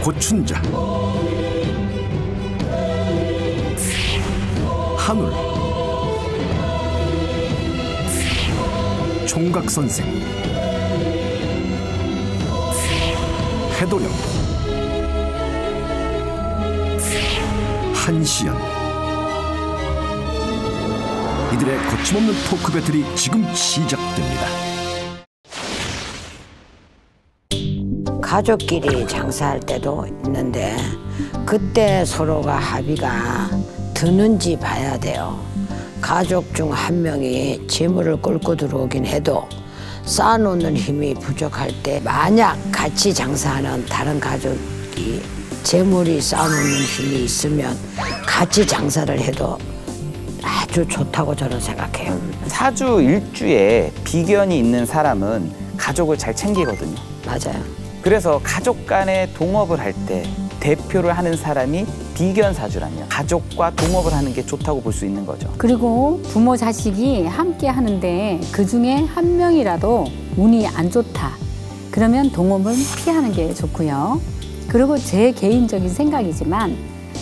고춘자, 한울, 총각선생, 해도령, 한시연. 이들의 거침없는 토크 배틀이 지금 시작됩니다. 가족끼리 장사할 때도 있는데 그때 서로가 합의가 드는지 봐야 돼요. 가족 중 한 명이 재물을 끌고 들어오긴 해도 쌓아놓는 힘이 부족할 때 만약 같이 장사하는 다른 가족이 재물이 쌓아놓는 힘이 있으면 같이 장사를 해도 아주 좋다고 저는 생각해요. 사주 일주에 비견이 있는 사람은 가족을 잘 챙기거든요. 맞아요. 그래서 가족 간에 동업을 할 때 대표를 하는 사람이 비견 사주라면 가족과 동업을 하는 게 좋다고 볼 수 있는 거죠. 그리고 부모 자식이 함께 하는데 그중에 한 명이라도 운이 안 좋다. 그러면 동업은 피하는 게 좋고요. 그리고 제 개인적인 생각이지만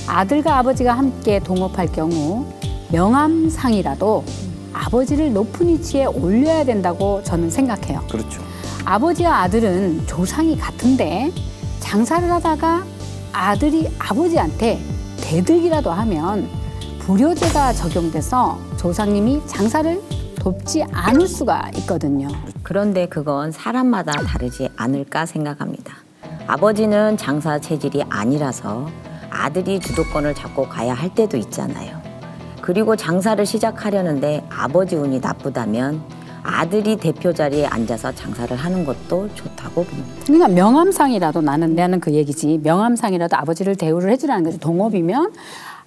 아들과 아버지가 함께 동업할 경우 명함상이라도 아버지를 높은 위치에 올려야 된다고 저는 생각해요. 그렇죠. 아버지와 아들은 조상이 같은데 장사를 하다가 아들이 아버지한테 대들기라도 하면 불효제가 적용돼서 조상님이 장사를 돕지 않을 수가 있거든요. 그런데 그건 사람마다 다르지 않을까 생각합니다. 아버지는 장사 체질이 아니라서 아들이 주도권을 잡고 가야 할 때도 있잖아요. 그리고 장사를 시작하려는데 아버지 운이 나쁘다면 아들이 대표 자리에 앉아서 장사를 하는 것도 좋다고 봅니다. 그러니까 명함상이라도 나는 그 얘기지. 명함상이라도 아버지를 대우를 해주라는 거죠. 동업이면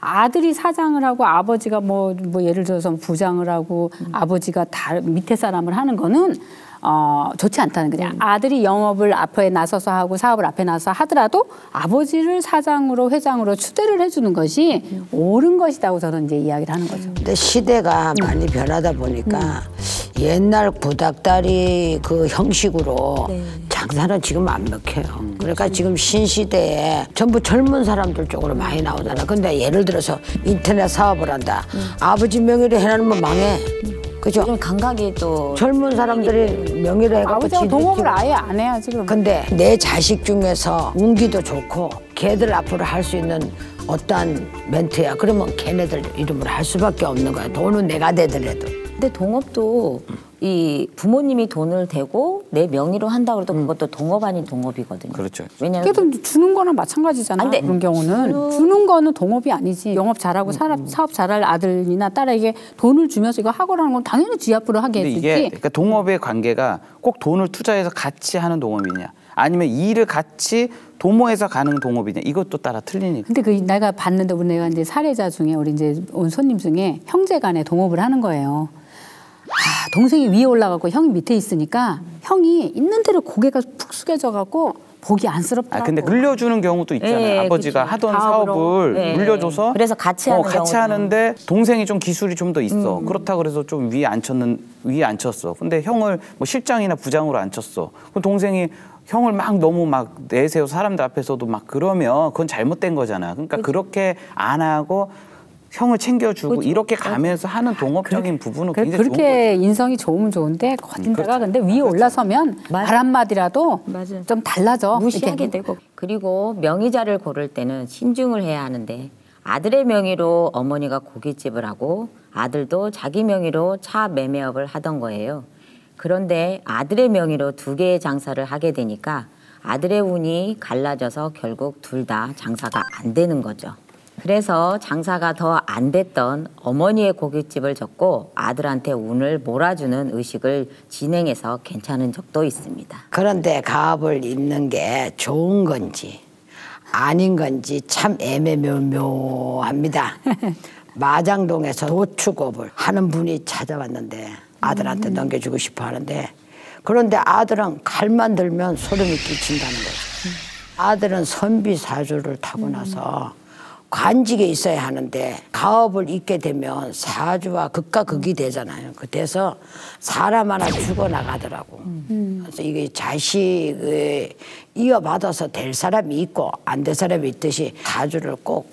아들이 사장을 하고 아버지가 뭐 예를 들어서 부장을 하고 아버지가 다 밑에 사람을 하는 거는 좋지 않다는 거죠. 아들이 영업을 앞에 나서서 하고 사업을 앞에 나서서 하더라도 아버지를 사장으로 회장으로 추대를 해주는 것이 옳은 것이라고 저는 이제 이야기를 하는 거죠. 근데 시대가 많이 변하다 보니까 옛날 구닥다리 그 형식으로 장사는 지금 안 먹혀요. 그러니까 지금 신시대에 전부 젊은 사람들 쪽으로 많이 나오잖아. 근데 예를 들어서 인터넷 사업을 한다. 아버지 명의로 해놓으면 망해. 그죠? 좀 감각이 또 젊은 사람들이 명의로 해갖고 아버지가 동업을 아예 안 해야지 그럼. 근데 내 자식 중에서 운기도 좋고 걔들 앞으로 할 수 있는 어떠한 멘트야. 그러면 걔네들 이름으로 할 수밖에 없는 거야. 돈은 내가 대더라도. 근데 동업도 이 부모님이 돈을 대고 내 명의로 한다고 해도 그것도 동업 아닌 동업이거든요. 그렇죠. 왜냐하면 그래도 주는 거랑 마찬가지잖아. 안 돼. 그런 경우는 주는 거는 동업이 아니지. 영업 잘하고 사업 잘할 아들이나 딸에게 돈을 주면서 이거 하거라는 건 당연히 지 앞으로 하게 근데 해주지. 이게 그러니까 동업의 관계가 꼭 돈을 투자해서 같이 하는 동업이냐 아니면 일을 같이 도모해서 가는 동업이냐 이것도 따라 틀리니까. 근데 그 내가 봤는데 우리 내가 이제 사례자 중에 우리 이제 온 손님 중에 형제간에 동업을 하는 거예요. 동생이 위에 올라가고 형이 밑에 있으니까 형이 있는 대로 고개가 푹 숙여져갖고 보기 안쓰럽더라고. 근데 물려주는 경우도 있잖아요. 네, 아버지가 그치. 하던 사업으로. 사업을 네. 물려줘서 그래서 같이 하는 같이 경우도. 하는데 동생이 좀 기술이 좀 더 있어. 그렇다고 그래서 좀 위에 앉혔어. 근데 형을 뭐 실장이나 부장으로 앉혔어. 그럼 동생이 형을 막 너무 막 내세워 사람들 앞에서도 막 그러면 그건 잘못된 거잖아. 그러니까 그렇게 안 하고 형을 챙겨주고 그렇죠. 이렇게 가면서 하는 동업적인 부분은 굉장히 좋은 그렇게 인성이 좋으면 좋은데 거딘다가 근데 위에 올라서면 말 한마디라도 맞아요. 좀 달라져. 무시하게 이렇게. 되고. 그리고 명의자를 고를 때는 신중을 해야 하는데 아들의 명의로 어머니가 고깃집을 하고 아들도 자기 명의로 차 매매업을 하던 거예요. 그런데 아들의 명의로 두 개의 장사를 하게 되니까 아들의 운이 갈라져서 결국 둘 다 장사가 안 되는 거죠. 그래서 장사가 더 안 됐던 어머니의 고깃집을 접고 아들한테 운을 몰아주는 의식을 진행해서 괜찮은 적도 있습니다. 그런데 가업을 잇는 게 좋은 건지 아닌 건지 참 애매모호합니다. 마장동에서 도축업을 하는 분이 찾아왔는데 아들한테 넘겨주고 싶어 하는데 그런데 아들은 칼만 들면 소름이 끼친다는 거죠. 아들은 선비사주를 타고 나서 관직에 있어야 하는데 가업을 잊게 되면 사주와 극과 극이 되잖아요. 그래서 사람 하나 죽어나가더라고. 그래서 이게 자식을 이어받아서 될 사람이 있고 안 될 사람이 있듯이 사주를 꼭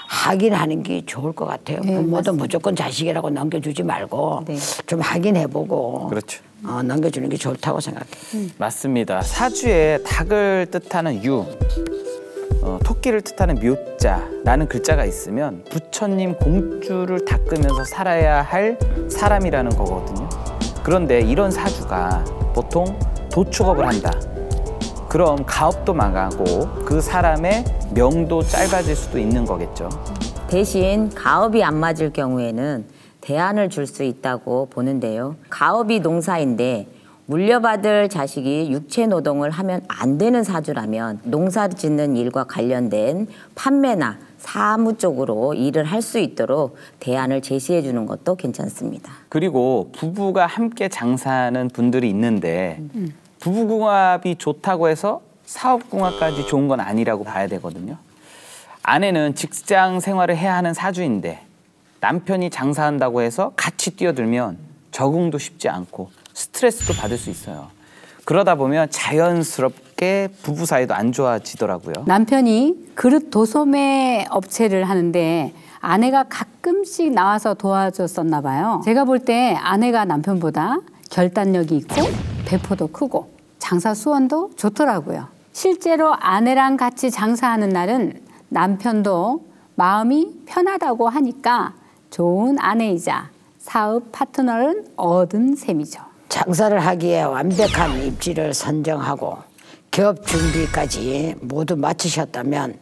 확인하는 게 좋을 것 같아요. 네, 부모도 맞습니다. 무조건 자식이라고 넘겨주지 말고 네. 좀 확인해보고 그렇죠. 넘겨주는 게 좋다고 생각해요. 맞습니다. 사주에 닭을 뜻하는 유, 토끼를 뜻하는 묘자라는 글자가 있으면 부처님 공주를 닦으면서 살아야 할 사람이라는 거거든요. 그런데 이런 사주가 보통 도축업을 한다. 그럼 가업도 망하고 그 사람의 명도 짧아질 수도 있는 거겠죠. 대신 가업이 안 맞을 경우에는 대안을 줄 수 있다고 보는데요. 가업이 농사인데 물려받을 자식이 육체 노동을 하면 안 되는 사주라면 농사 짓는 일과 관련된 판매나 사무 쪽으로 일을 할 수 있도록 대안을 제시해 주는 것도 괜찮습니다. 그리고 부부가 함께 장사하는 분들이 있는데 부부궁합이 좋다고 해서 사업궁합까지 좋은 건 아니라고 봐야 되거든요. 아내는 직장 생활을 해야 하는 사주인데 남편이 장사한다고 해서 같이 뛰어들면 적응도 쉽지 않고 스트레스도 받을 수 있어요. 그러다 보면 자연스럽게 부부 사이도 안 좋아지더라고요. 남편이 그릇 도소매 업체를 하는데 아내가 가끔씩 나와서 도와줬었나 봐요. 제가 볼 때 아내가 남편보다 결단력이 있고 배포도 크고 장사 수완도 좋더라고요. 실제로 아내랑 같이 장사하는 날은 남편도 마음이 편하다고 하니까 좋은 아내이자 사업 파트너를 얻은 셈이죠. 장사를 하기에 완벽한 입지를 선정하고 기업 준비까지 모두 마치셨다면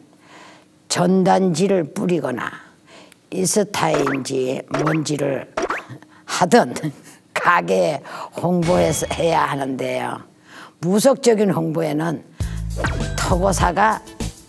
전단지를 뿌리거나 인스타인지 뭔지를 하든 가게에 홍보해서 해야 하는데요. 무속적인 홍보에는 토고사가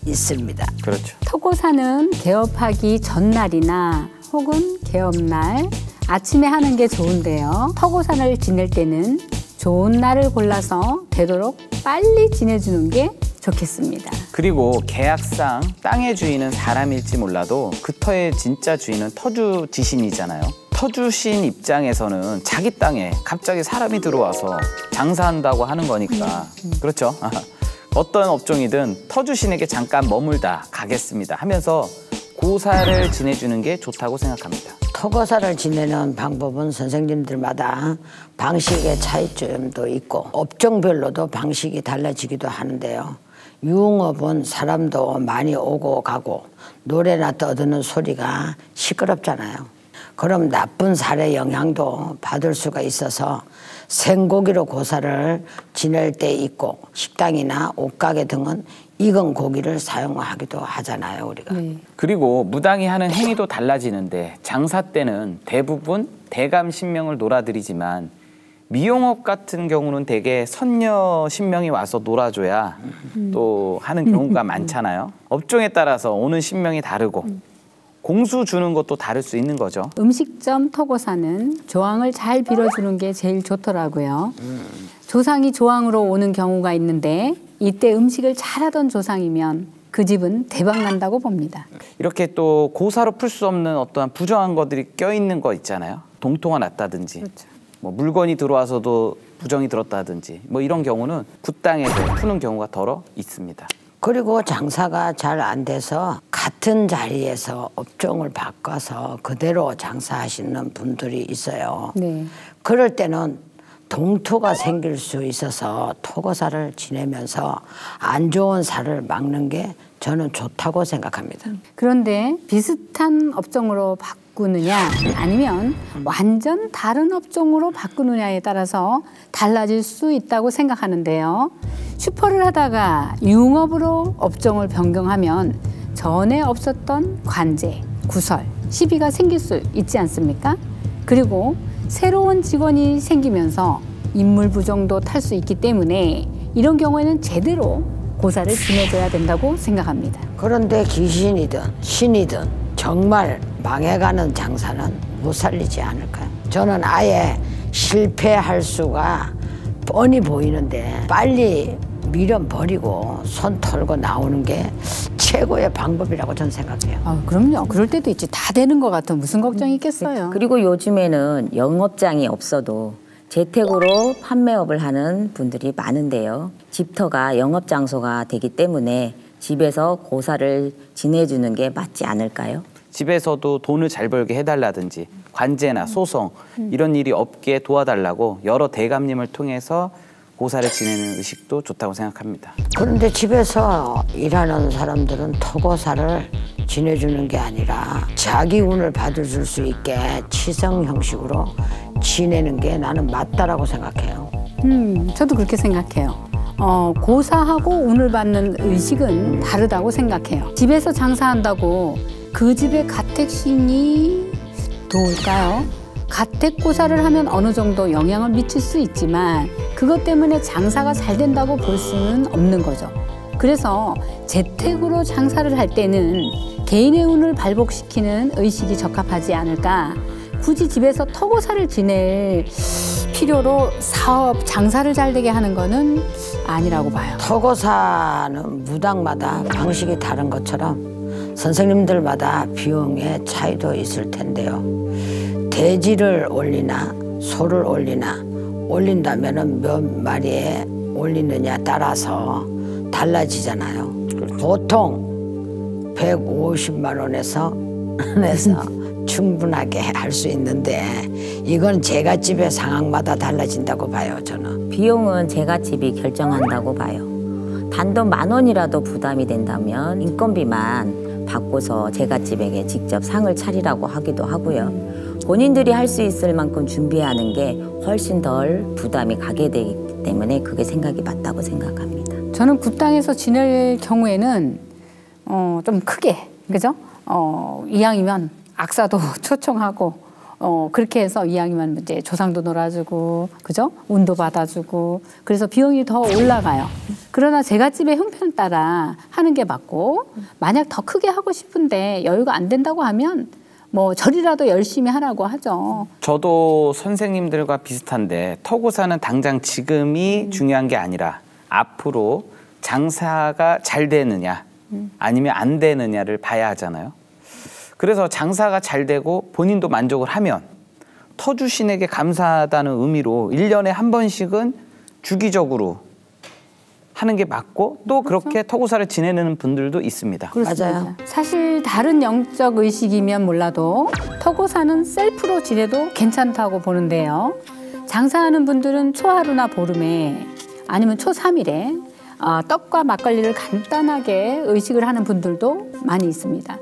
있습니다. 그렇죠. 토고사는 개업하기 전날이나 혹은 개업날 아침에 하는 게 좋은데요. 토고사를 지낼 때는 좋은 날을 골라서 되도록 빨리 지내주는 게 좋겠습니다. 그리고 계약상 땅의 주인은 사람일지 몰라도 그 터의 진짜 주인은 터주 지신이잖아요. 터주신 입장에서는 자기 땅에 갑자기 사람이 들어와서 장사한다고 하는 거니까 그렇죠. 어떤 업종이든 터주신에게 잠깐 머물다 가겠습니다 하면서 고사를 지내주는 게 좋다고 생각합니다. 토고사를 지내는 방법은 선생님들마다 방식의 차이점도 있고 업종별로도 방식이 달라지기도 하는데요. 유흥업은 사람도 많이 오고 가고 노래나 떠드는 소리가 시끄럽잖아요. 그럼 나쁜 살의 영향도 받을 수가 있어서 생고기로 고사를 지낼 때 있고 식당이나 옷가게 등은 익은 고기를 사용하기도 하잖아요, 우리가. 그리고 무당이 하는 행위도 달라지는데 장사 때는 대부분 대감 신명을 놀아드리지만 미용업 같은 경우는 대개 선녀 신명이 와서 놀아줘야 또 하는 경우가 많잖아요. 업종에 따라서 오는 신명이 다르고 공수 주는 것도 다를 수 있는 거죠. 음식점 토고사는 조항을 잘 빌어주는 게 제일 좋더라고요. 조상이 조항으로 오는 경우가 있는데 이때 음식을 잘하던 조상이면 그 집은 대박 난다고 봅니다. 이렇게 또 고사로 풀 수 없는 어떠한 부정한 것들이 껴있는 거 있잖아요. 동토가 났다든지 그렇죠. 뭐 물건이 들어와서도 부정이 들었다든지 뭐 이런 경우는 굿땅에서 푸는 경우가 덜어 있습니다. 그리고 장사가 잘 안 돼서 같은 자리에서 업종을 바꿔서 그대로 장사하시는 분들이 있어요. 네. 그럴 때는 동토가 생길 수 있어서 토고사를 지내면서 안 좋은 살을 막는 게 저는 좋다고 생각합니다. 그런데 비슷한 업종으로 바꾸느냐 아니면 완전 다른 업종으로 바꾸느냐에 따라서 달라질 수 있다고 생각하는데요. 슈퍼를 하다가 유흥업으로 업종을 변경하면 전에 없었던 관제, 구설, 시비가 생길 수 있지 않습니까? 그리고 새로운 직원이 생기면서 인물 부정도 탈 수 있기 때문에 이런 경우에는 제대로 고사를 지내줘야 된다고 생각합니다. 그런데 귀신이든 신이든 정말 망해가는 장사는 못 살리지 않을까요? 저는 아예 실패할 수가 뻔히 보이는데 빨리 밀어버리고 손 털고 나오는 게 최고의 방법이라고 저는 생각해요. 아, 그럼요. 그럴 때도 있지. 다 되는 것 같아. 무슨 걱정이 있겠어요. 그리고 요즘에는 영업장이 없어도 재택으로 판매업을 하는 분들이 많은데요. 집터가 영업 장소가 되기 때문에 집에서 고사를 지내주는 게 맞지 않을까요? 집에서도 돈을 잘 벌게 해달라든지 관제나 소송 이런 일이 없게 도와달라고 여러 대감님을 통해서 고사를 지내는 의식도 좋다고 생각합니다. 그런데 집에서 일하는 사람들은 토고사를 지내주는 게 아니라 자기 운을 받아줄 수 있게 치성 형식으로 지내는 게 나는 맞다라고 생각해요. 저도 그렇게 생각해요. 고사하고 운을 받는 의식은 다르다고 생각해요. 집에서 장사한다고 그 집의 가택신이 도울까요? 가택고사를 하면 어느 정도 영향을 미칠 수 있지만 그것 때문에 장사가 잘 된다고 볼 수는 없는 거죠. 그래서 재택으로 장사를 할 때는 개인의 운을 발복시키는 의식이 적합하지 않을까. 굳이 집에서 터고사를 지낼 필요로 사업, 장사를 잘 되게 하는 거는 아니라고 봐요. 토고사는 무당마다 방식이 다른 것처럼 선생님들마다 비용의 차이도 있을 텐데요. 돼지를 올리나 소를 올린다면은 몇 마리에 올리느냐 따라서 달라지잖아요. 그렇죠. 보통 150만 원에서 충분하게 할 수 있는데 이건 제갓집의 상황마다 달라진다고 봐요. 저는 비용은 제갓집이 결정한다고 봐요. 단돈 10,000원이라도 부담이 된다면 인건비만 받고서 제갓집에게 직접 상을 차리라고 하기도 하고요. 본인들이 할 수 있을 만큼 준비하는 게 훨씬 덜 부담이 가게 되기 때문에 그게 생각이 맞다고 생각합니다. 저는 굿당에서 지낼 경우에는 좀 크게, 그죠? 이왕이면 악사도 초청하고 그렇게 해서 이왕이면 이제 조상도 놀아주고, 그죠? 운도 받아주고, 그래서 비용이 더 올라가요. 그러나 제갓집의 형편 따라 하는 게 맞고, 만약 더 크게 하고 싶은데 여유가 안 된다고 하면 뭐 절이라도 열심히 하라고 하죠. 저도 선생님들과 비슷한데 터고사는 당장 지금이 중요한 게 아니라 앞으로 장사가 잘 되느냐 아니면 안 되느냐를 봐야 하잖아요. 그래서 장사가 잘 되고 본인도 만족을 하면 터주신에게 감사하다는 의미로 1년에 한 번씩은 주기적으로 하는 게 맞고 또 그렇죠? 그렇게 터고사를 지내는 분들도 있습니다. 맞아요. 사실 다른 영적 의식이면 몰라도 터고사는 셀프로 지내도 괜찮다고 보는데요. 장사하는 분들은 초하루나 보름에 아니면 초3일에 떡과 막걸리를 간단하게 의식을 하는 분들도 많이 있습니다.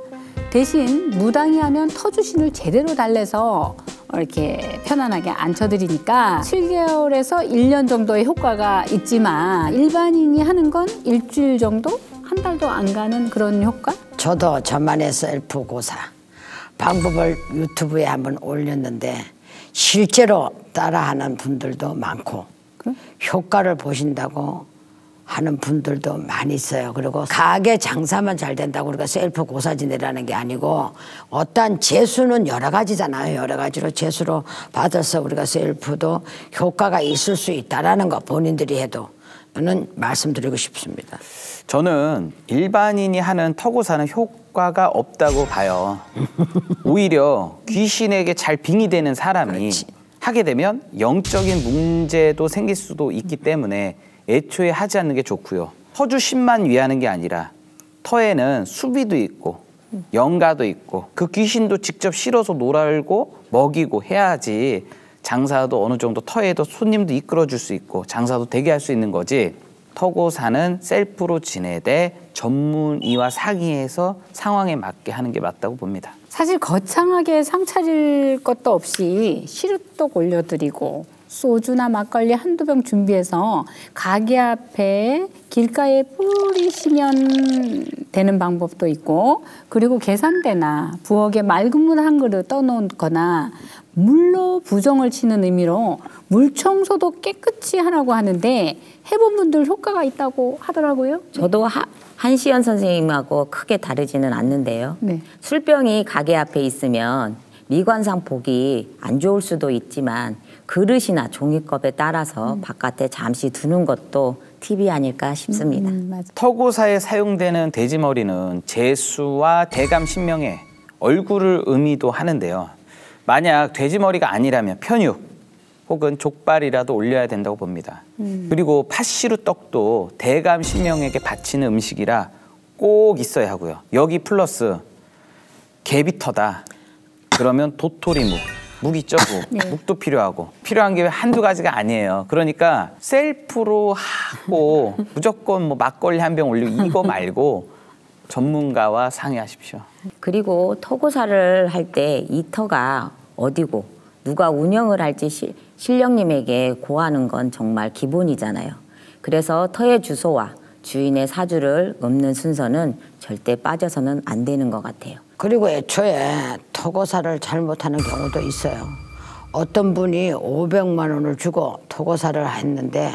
대신 무당이 하면 터주신을 제대로 달래서 이렇게 편안하게 앉혀드리니까 7개월에서 1년 정도의 효과가 있지만 일반인이 하는 건 일주일 정도? 한 달도 안 가는 그런 효과? 저도 저만의 셀프 고사 방법을 유튜브에 한번 올렸는데 실제로 따라하는 분들도 많고 효과를 보신다고 하는 분들도 많이 있어요. 그리고 가게 장사만 잘 된다고 우리가 셀프 고사 지내라는 게 아니고 어떠한 재수는 여러 가지잖아요. 여러 가지로 재수로 받아서 우리가 셀프도 효과가 있을 수 있다라는 거 본인들이 해도 저는 말씀드리고 싶습니다. 저는 일반인이 하는 터고사는 효과가 없다고 봐요. 오히려 귀신에게 잘 빙의되는 사람이 그렇지. 하게 되면 영적인 문제도 생길 수도 있기 때문에 애초에 하지 않는 게 좋고요. 터주신만 위하는 게 아니라 터에는 수비도 있고 영가도 있고 그 귀신도 직접 실어서 놀아고 먹이고 해야지 장사도 어느 정도 터에도 손님도 이끌어줄 수 있고 장사도 되게 할 수 있는 거지. 터고사는 셀프로 지내되 전문의와 상의해서 상황에 맞게 하는 게 맞다고 봅니다. 사실 거창하게 상 차릴 것도 없이 시루떡 올려드리고 소주나 막걸리 한두 병 준비해서 가게 앞에 길가에 뿌리시면 되는 방법도 있고, 그리고 계산대나 부엌에 맑은 물 한 그릇 떠놓거나 물로 부정을 치는 의미로 물 청소도 깨끗이 하라고 하는데 해본 분들 효과가 있다고 하더라고요. 저도 한시연 선생님하고 크게 다르지는 않는데요. 네. 술병이 가게 앞에 있으면 미관상 보기 안 좋을 수도 있지만 그릇이나 종이컵에 따라서 바깥에 잠시 두는 것도 팁이 아닐까 싶습니다. 맞아. 터고사에 사용되는 돼지머리는 제수와 대감 신명의 얼굴을 의미도 하는데요. 만약 돼지머리가 아니라면 편육 혹은 족발이라도 올려야 된다고 봅니다. 그리고 팥시루 떡도 대감 신명에게 바치는 음식이라 꼭 있어야 하고요. 여기 플러스 개비터다. 그러면 도토리묵, 묵 있죠, 묵. 묵도 필요하고. 필요한 게 한두 가지가 아니에요. 그러니까 셀프로 하고 무조건 뭐 막걸리 한 병 올리고 이거 말고 전문가와 상의하십시오. 그리고 터고사를 할 때 이 터가 어디고 누가 운영을 할지 신령님에게 고하는 건 정말 기본이잖아요. 그래서 터의 주소와 주인의 사주를 읊는 순서는 절대 빠져서는 안 되는 것 같아요. 그리고 애초에 토고사를 잘못하는 경우도 있어요. 어떤 분이 500만 원을 주고 토고사를 했는데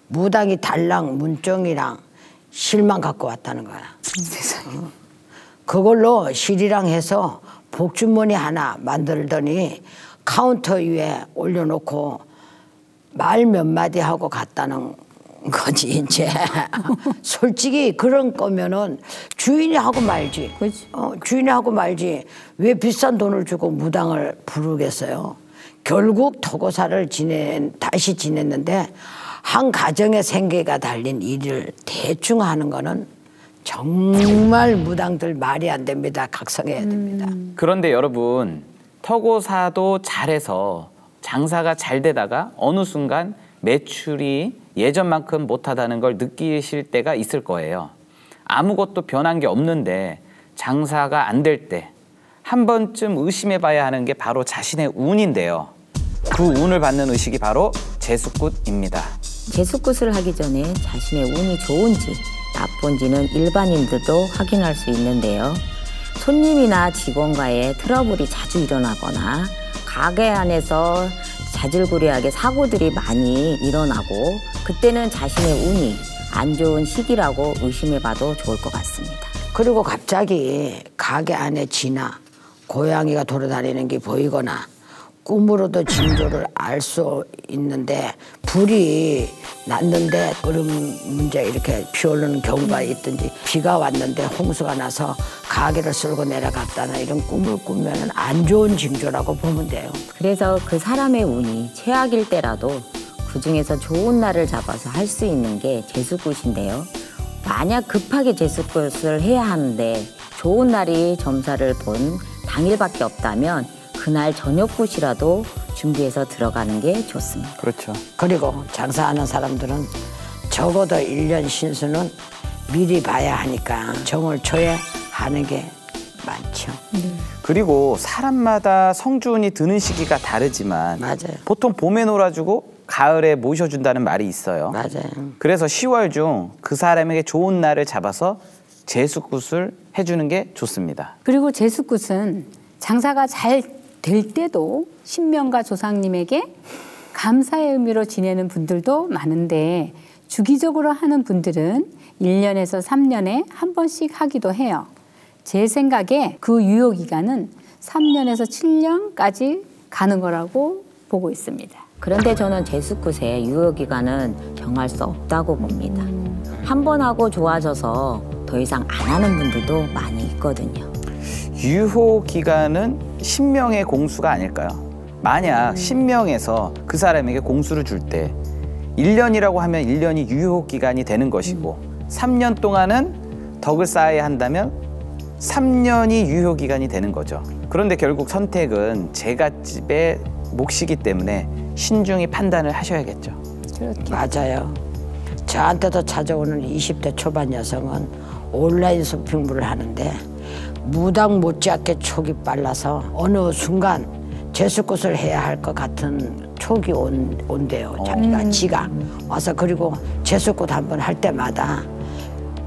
무당이 달랑 문종이랑 실만 갖고 왔다는 거야. 세상에. 그걸로 실이랑 해서 복주머니 하나 만들더니 카운터 위에 올려놓고 말 몇 마디 하고 갔다는 거지 이제. 솔직히 그런 거면은 주인이 하고 말지. 주인이 하고 말지. 왜 비싼 돈을 주고 무당을 부르겠어요. 결국 토고사를 다시 지냈는데 한 가정의 생계가 달린 일을 대충 하는 거는 정말 무당들 말이 안 됩니다. 각성해야 됩니다. 그런데 여러분, 터고사도 잘해서 장사가 잘 되다가 어느 순간 매출이 예전만큼 못하다는 걸 느끼실 때가 있을 거예요. 아무것도 변한 게 없는데 장사가 안 될 때 한 번쯤 의심해 봐야 하는 게 바로 자신의 운인데요. 그 운을 받는 의식이 바로 제수굿입니다. 제수굿을 하기 전에 자신의 운이 좋은지 나쁜지는 일반인들도 확인할 수 있는데요. 손님이나 직원과의 트러블이 자주 일어나거나 가게 안에서 자질구레하게 사고들이 많이 일어나고 그때는 자신의 운이 안 좋은 시기라고 의심해봐도 좋을 것 같습니다. 그리고 갑자기 가게 안에 쥐나 고양이가 돌아다니는 게 보이거나 꿈으로도 징조를 알 수 있는데 불이 났는데 얼음 문제 이렇게 피 오르는 경우가 있든지 비가 왔는데 홍수가 나서 가게를 쓸고 내려갔다나 이런 꿈을 꾸면 안 좋은 징조라고 보면 돼요. 그래서 그 사람의 운이 최악일 때라도 그중에서 좋은 날을 잡아서 할 수 있는 게 제수굿인데요. 만약 급하게 제수굿을 해야 하는데 좋은 날이 점사를 본 당일밖에 없다면 그날 저녁굿이라도 준비해서 들어가는 게 좋습니다. 그렇죠. 그리고 장사하는 사람들은 적어도 1년 신수는 미리 봐야 하니까 정월 초에 하는 게 많죠. 그리고 사람마다 성주운이 드는 시기가 다르지만 맞아요. 보통 봄에 놀아주고 가을에 모셔준다는 말이 있어요. 맞아요. 그래서 10월 중 그 사람에게 좋은 날을 잡아서 제수굿을 해주는 게 좋습니다. 그리고 제수굿은 장사가 잘 될 때도 신명과 조상님에게 감사의 의미로 지내는 분들도 많은데 주기적으로 하는 분들은 1년에서 3년에 한 번씩 하기도 해요. 제 생각에 그 유효기간은 3년에서 7년까지 가는 거라고 보고 있습니다. 그런데 저는 제수굿의 유효기간은 정할 수 없다고 봅니다. 한 번 하고 좋아져서 더 이상 안 하는 분들도 많이 있거든요. 유효 기간은 신명의 공수가 아닐까요? 만약 신명에서 그 사람에게 공수를 줄 때 1년이라고 하면 1년이 유효 기간이 되는 것이고 3년 동안은 덕을 쌓아야 한다면 3년이 유효 기간이 되는 거죠. 그런데 결국 선택은 제갓집의 몫이기 때문에 신중히 판단을 하셔야겠죠. 그렇게. 맞아요. 저한테도 찾아오는 20대 초반 여성은 온라인 쇼핑몰을 하는데 무당 못지않게 촉이 빨라서 어느 순간 제수굿을 해야 할 것 같은 촉이 온대요. 지가 와서 그리고 제수굿 한번 할 때마다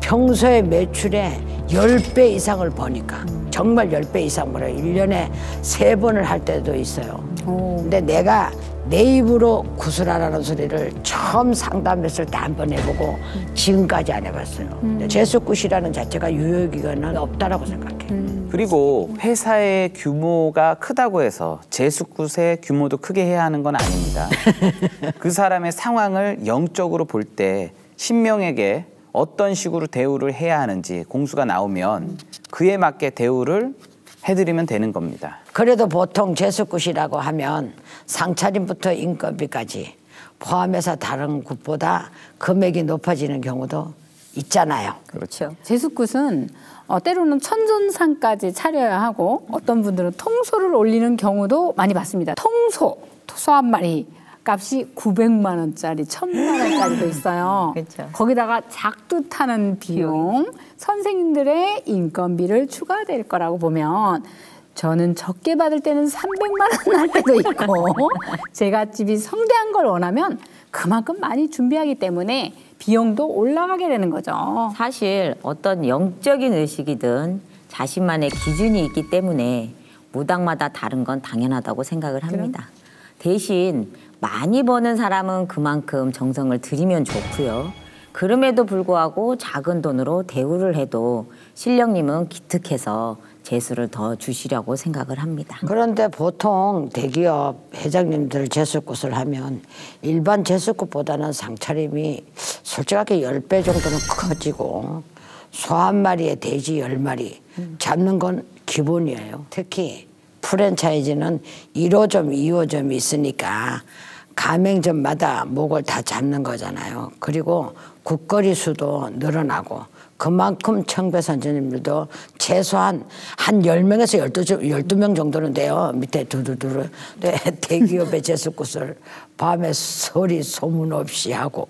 평소에 매출의 10배 이상을 버니까 정말 10배 이상 벌어요. 1년에 3번을 할 때도 있어요. 근데 내가 내 입으로 구슬하라는 소리를 처음 상담했을 때 한 번 해보고 지금까지 안 해봤어요. 제수굿이라는 자체가 유효기간은 없다라고 생각해요. 그리고 회사의 규모가 크다고 해서 제수굿의 규모도 크게 해야 하는 건 아닙니다. 그 사람의 상황을 영적으로 볼 때 신명에게 어떤 식으로 대우를 해야 하는지 공수가 나오면 그에 맞게 대우를 해드리면 되는 겁니다. 그래도 보통 제수굿이라고 하면 상차림부터 인건비까지 포함해서 다른 굿보다 금액이 높아지는 경우도 있잖아요. 그렇죠. 제수굿은 때로는 천존상까지 차려야 하고 어떤 분들은 통소를 올리는 경우도 많이 봤습니다. 통소 한 마리 값이 900만 원짜리, 1000만 원짜리도 있어요. 그렇죠. 거기다가 작두 타는 비용, 선생님들의 인건비를 추가될 거라고 보면 저는 적게 받을 때는 300만 원 할 때도 있고 제갓집이 성대한 걸 원하면 그만큼 많이 준비하기 때문에 비용도 올라가게 되는 거죠. 사실 어떤 영적인 의식이든 자신만의 기준이 있기 때문에 무당마다 다른 건 당연하다고 생각을 합니다. 대신 많이 버는 사람은 그만큼 정성을 들이면 좋고요. 그럼에도 불구하고 작은 돈으로 대우를 해도 신령님은 기특해서 제수를 더 주시려고 생각을 합니다. 그런데 보통 대기업 회장님들 제수굿을 하면 일반 제수굿보다는 상차림이 솔직하게 10배 정도는 커지고 소 한 마리에 돼지 10마리 잡는 건 기본이에요. 특히 프랜차이즈는 1호점, 2호점이 있으니까 가맹점마다 목을 다 잡는 거잖아요. 그리고 굿거리 수도 늘어나고 그만큼 청배 선생님들도 최소한 한 10명에서 12명 정도는 돼요. 밑에 두두두루. 대기업의 제수굿을 밤에 소리 소문 없이 하고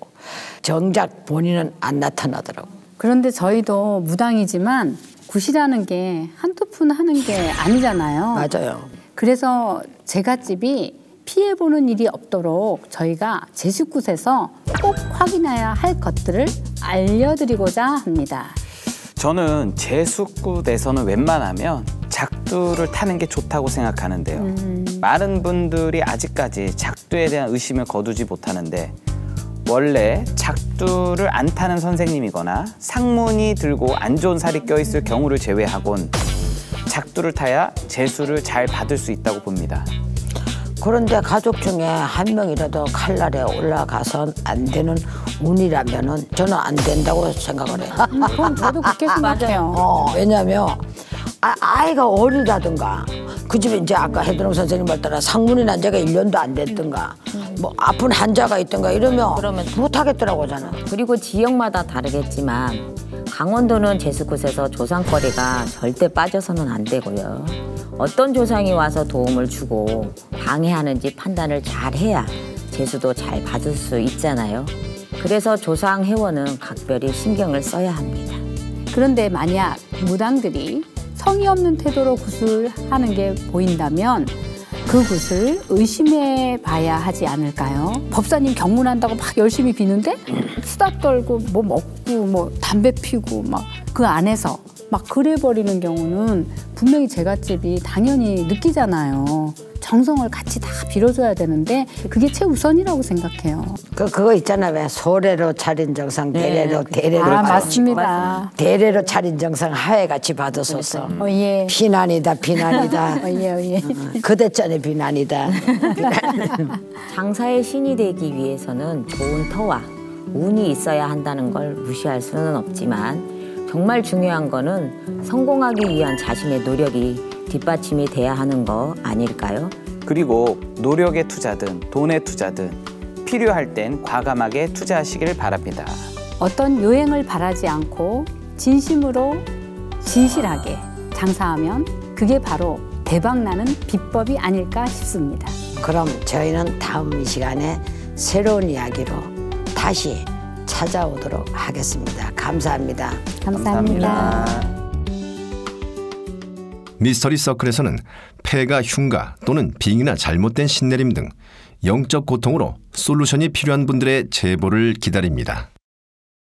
정작 본인은 안 나타나더라고요. 그런데 저희도 무당이지만 굿이라는 게 한두 푼 하는 게 아니잖아요. 맞아요. 그래서 제갓집이 피해보는 일이 없도록 저희가 제수굿에서 꼭 확인해야 할 것들을 알려드리고자 합니다. 저는 제수굿에서는 웬만하면 작두를 타는 게 좋다고 생각하는데요. 많은 분들이 아직까지 작두에 대한 의심을 거두지 못하는데 원래 작두를 안 타는 선생님이거나 상문이 들고 안 좋은 살이 껴있을 경우를 제외하곤 작두를 타야 제수를 잘 받을 수 있다고 봅니다. 그런데 가족 중에 한 명이라도 칼날에 올라가선 안 되는 운이라면은 저는 안 된다고 생각을 해요. 그럼 저도 그렇게 생각해요. 왜냐면 아이가 어리다든가 그 집에 이제 아까 해드롱 선생님 말 따라 상문이 난 지가 1년도 안 됐든가 뭐 아픈 환자가 있든가 이러면 못하겠더라고 저는. 그리고 지역마다 다르겠지만 강원도는 제수굿에서 조상거리가 절대 빠져서는 안 되고요. 어떤 조상이 와서 도움을 주고 방해하는지 판단을 잘 해야 제수도 잘 받을 수 있잖아요. 그래서 조상 회원은 각별히 신경을 써야 합니다. 그런데 만약 무당들이 성의 없는 태도로 굿을 하는 게 보인다면 그 굿을 의심해 봐야 하지 않을까요? 법사님 경문한다고 막 열심히 비는데 수다 떨고 뭐 먹고 뭐 담배 피고 막 그 안에서 막 그래버리는 경우는 분명히 제갓집이 당연히 느끼잖아요. 정성을 같이 다 빌어줘야 되는데 그게 최우선이라고 생각해요. 그거 있잖아 왜 소래로 차린 정상 대래로 대래로 맞습니다. 대래로 차린 정상 하해같이 받으소서. 예. 비난이다 비난이다. 예. 그대전의 비난이다. 장사의 신이 되기 위해서는 좋은 터와 운이 있어야 한다는 걸 무시할 수는 없지만 정말 중요한 거는 성공하기 위한 자신의 노력이 뒷받침이 돼야 하는 거 아닐까요? 그리고 노력의 투자든 돈의 투자든 필요할 땐 과감하게 투자하시길 바랍니다. 어떤 요행을 바라지 않고 진심으로 진실하게 장사하면 그게 바로 대박나는 비법이 아닐까 싶습니다. 그럼 저희는 다음 시간에 새로운 이야기로 다시 찾아오도록 하겠습니다. 감사합니다. 감사합니다. 미스터리 서클에서는 폐가 흉가 또는 빙이나 잘못된 신내림 등 영적 고통으로 솔루션이 필요한 분들의 제보를 기다립니다.